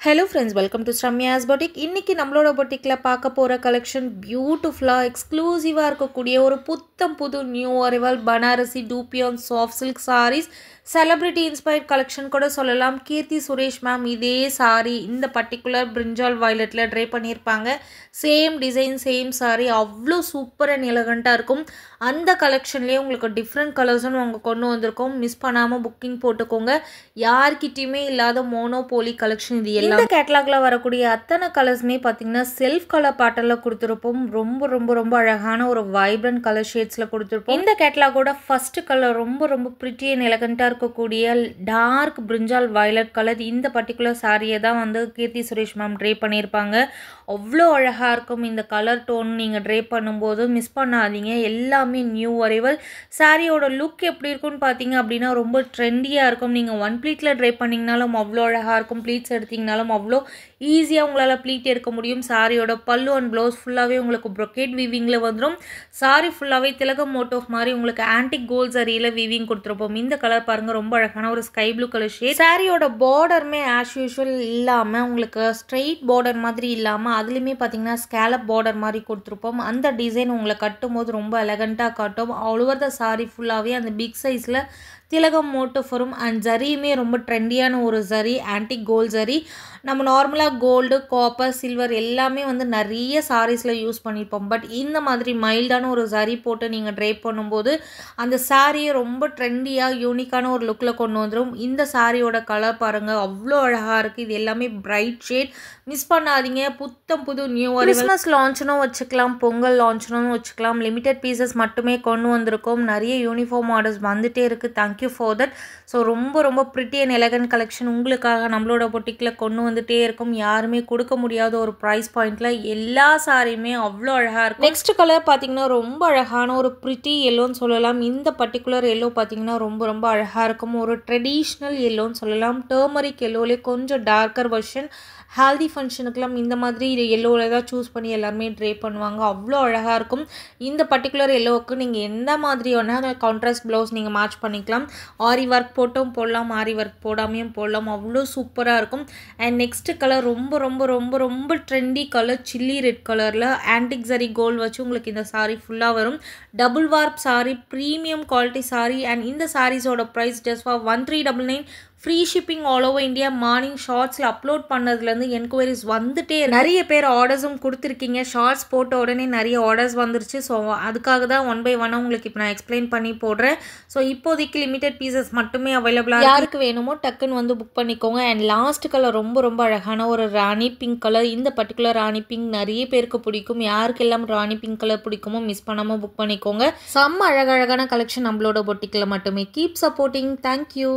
Hello friends, welcome to Sramya's Boutique. இன்னைக்கு நம்மளோட பொட்டிக்ல பார்க்க போற கலெக்ஷன் பியூட்டிஃபுல்லா எக்ஸ்க்ளூசிவா இருக்கக்கூடிய ஒரு புத்தம் புது new arrival Banarasi dupion soft silk sarees celebrity inspired collection கூட சொல்லலாம். கீர்த்தி சுரேஷ் மேம் இதே சாரி இந்த பர்టిక్యులர் பிரிஞ்சால் வயலட்ல ட்ரை பண்ணிருப்பாங்க. சேம் டிசைன் சேம் சாரி அவ்ளோ சூப்பர் அண்ட் எலிகண்டா இருக்கும். அந்த கலெக்ஷன்லயே உங்களுக்கு டிஃபரண்ட் கலர்ஸும் அவங்க கொண்டு வந்திருக்கோம். மிஸ் பண்ணாம புக்கிங் போட்டுக்கோங்க. யார்கிட்டயுமே இல்லாத மோனோபோலி கலெக்ஷன் இது. இந்த கேட்டலாக்ல வரக்கூடிய அத்தனை கலர்ஸ்மே பார்த்தீங்கன்னா செல்ஃப் கலர் பேட்டர்ல கொடுத்துருப்போம். ரொம்ப ரொம்ப ரொம்ப அழகான ஒரு வைப்ரண்ட் கலர் ஷேட்ஸ்ல கொடுத்துருப்போம். இந்த கேட்டலாகோட ஃபர்ஸ்ட் கலர் ரொம்ப ரொம்ப பிரிட்டி அண்ட் எலகண்டா இருக்கக்கூடிய டார்க் பிரிஞ்சால் வயலட் கலர். இந்த பர்டிகுலர் சாரியை தான் வந்து கீர்த்தி சுரேஷ் மேம் ட்ரை பண்ணியிருப்பாங்க. அவ்வளோ அழகா இருக்கும் இந்த கலர் டோன். நீங்கள் ட்ரை பண்ணும்போது மிஸ் பண்ணாதீங்க. எல்லாமே நியூ அரைவல். சாரியோட லுக் எப்படி இருக்குன்னு பார்த்தீங்க அப்படின்னா ரொம்ப ட்ரெண்டியாக இருக்கும். நீங்கள் ஒன் ப்ளீட்டில் ட்ரை பண்ணிங்கனாலும் அவ்வளோ அழகாக இருக்கும். ப்ளீட்ஸ் எடுத்திங்கனாலும் அவ்வளோ ஈஸியாக உங்களால் ப்ளீட் எடுக்க முடியும். சாரியோட பல்லு அண்ட் ப்ளவுஸ் ஃபுல்லாகவே உங்களுக்கு ப்ரொக்கேட் வீவிங்கில் வந்துடும். சாரி ஃபுல்லாகவே திலகம் மோட்டோஃப் மாதிரி உங்களுக்கு ஆன்டிக் கோல்ட் சரியில் வீவிங் கொடுத்துருப்போம். இந்த கலர் பாருங்கள் ரொம்ப அழகான ஒரு ஸ்கை ப்ளூ கலர் ஷேட். சாரியோட பார்டருமே ஆஸ் யூஷுவல் இல்லாமல் உங்களுக்கு ஸ்ட்ரெயிட் பார்டர் மாதிரி இல்லாமல் அதுலேயுமே பார்த்தீங்கன்னா ஸ்கேலப் பார்டர் மாதிரி கொடுத்துருப்போம். அந்த டிசைன் உங்களை கட்டும் போது ரொம்ப எலகண்ட்டாக காட்டும். ஆல் ஓவர் த சாரி ஃபுல்லாகவே அந்த பிக் சைஸில் திலகம் மோட்டிவ் வரும். அண்ட் ஜரியுமே ரொம்ப ட்ரெண்டியான ஒரு ஜரி, ஆன்டிக் கோல்ட் ஜரி. நம்ம நார்மலாக கோல்டு, காப்பர், சில்வர் எல்லாமே வந்து நிறைய சாரீஸில் யூஸ் பண்ணியிருப்போம். பட் இந்த மாதிரி மைல்டான ஒரு ஜரி போட்டு நீங்கள் ட்ரை பண்ணும்போது அந்த சாரியை ரொம்ப ட்ரெண்டியாக யூனிக்கான ஒரு லுக்கில் கொண்டு வந்துடும். இந்த சாரியோட கலர் பாருங்கள் அவ்வளோ அழகாக இருக்குது. இது எல்லாமே பிரைட் ஷேட். மிஸ் பண்ணாதீங்க. புத்தம் புது நியூ கிறிஸ்மஸ் லான்ச்னும் வச்சுக்கலாம், பொங்கல் லான்ச்னும் வச்சுக்கலாம். லிமிடெட் பீசஸ் மட்டுமே கொண்டு வந்திருக்கோம். நிறைய யூனிஃபார்ம் ஆர்டர்ஸ் வந்துட்டே இருக்குது. Thank you for that. ஸோ ரொம்ப ரொம்ப பிரிட்டி அண்ட் எலகன்ட் கலெக்ஷன் உங்களுக்காக நம்மளோட பொட்டிக்கில் கொண்டு வந்துட்டே இருக்கும். யாருமே கொடுக்க முடியாத ஒரு ப்ரைஸ் பாயிண்டில் எல்லா சாரியுமே அவ்வளோ அழகாக இருக்கும். நெக்ஸ்ட் கலர் பார்த்தீங்கன்னா ரொம்ப அழகான ஒரு பிரிட்டி எல்லோன்னு சொல்லலாம். இந்த பர்டிகுலர் எல்லோ பார்த்தீங்கன்னா ரொம்ப ரொம்ப அழகாக இருக்கும். ஒரு ட்ரெடிஷ்னல் எல்லோன்னு சொல்லலாம். டர்மரிக் எல்லோலேயே கொஞ்சம் டார்க்கர் வெர்ஷன். ஹெல்தி ஃபங்க்ஷனுக்கெல்லாம் இந்த மாதிரி எல்லோவில் தான் சூஸ் பண்ணி எல்லாருமே ட்ரை பண்ணுவாங்க. அவ்வளோ அழகாக இருக்கும். இந்த பர்டிகுலர் எல்லோவுக்கு நீங்கள் எந்த மாதிரியான கான்ட்ராஸ்ட் ப்ளவுஸ் நீங்கள் மேட்ச் பண்ணிக்கலாம். ஆரி ஒர்க் போட்டும் போடலாம், ஆரி ஒர்க் போடாமையும் போடலாம். அவ்வளோ சூப்பராக இருக்கும். அண்ட் நெக்ஸ்ட் கலர் ரொம்ப ரொம்ப ரொம்ப ரொம்ப ட்ரெண்டி கலர் சில்லி ரெட் கலரில் ஆன்டிக் ஜரி கோல்டு வச்சு உங்களுக்கு இந்த சாரீ ஃபுல்லாக வரும். Double warp sari, premium quality sari. And இந்த சாரீஸோட price just for 1399. Free shipping all over India. Morning ஷார்ட்ஸில் அப்லோட் பண்ணதுலேருந்து என்கொயரிஸ் வந்துட்டே நிறைய பேர் ஆர்டர்ஸும் கொடுத்துருக்கீங்க. ஷார்ட்ஸ் போட்ட உடனே நிறைய ஆர்டர்ஸ் வந்துருச்சு. ஸோ அதுக்காக தான் ஒன் பை ஒன்னாக உங்களுக்கு இப்போ நான் எக்ஸ்பிளைன் பண்ணி போடுறேன். ஸோ இப்போதைக்கு லிமிடெட் பீசஸ் மட்டுமே அவைலபிளாக. யாருக்கு வேணுமோ டக்குன்னு வந்து புக் பண்ணிக்கோங்க. அண்ட் லாஸ்ட் கலர் ரொம்ப ரொம்ப அழகான ஒரு ராணி பிங்க் கலர். இந்த பர்டிகுலர் ராணி பிங்க் நிறைய பேருக்கு பிடிக்கும். யாருக்கெல்லாம் ராணி பிங்க் கலர் பிடிக்குமோ மிஸ் பண்ணாமல் புக் பண்ணிக்கோங்க. செம்ம அழகழகான கலெக்ஷன் நம்மளோட பொட்டிக்கில் மட்டுமே. Keep supporting. தேங்க்யூ.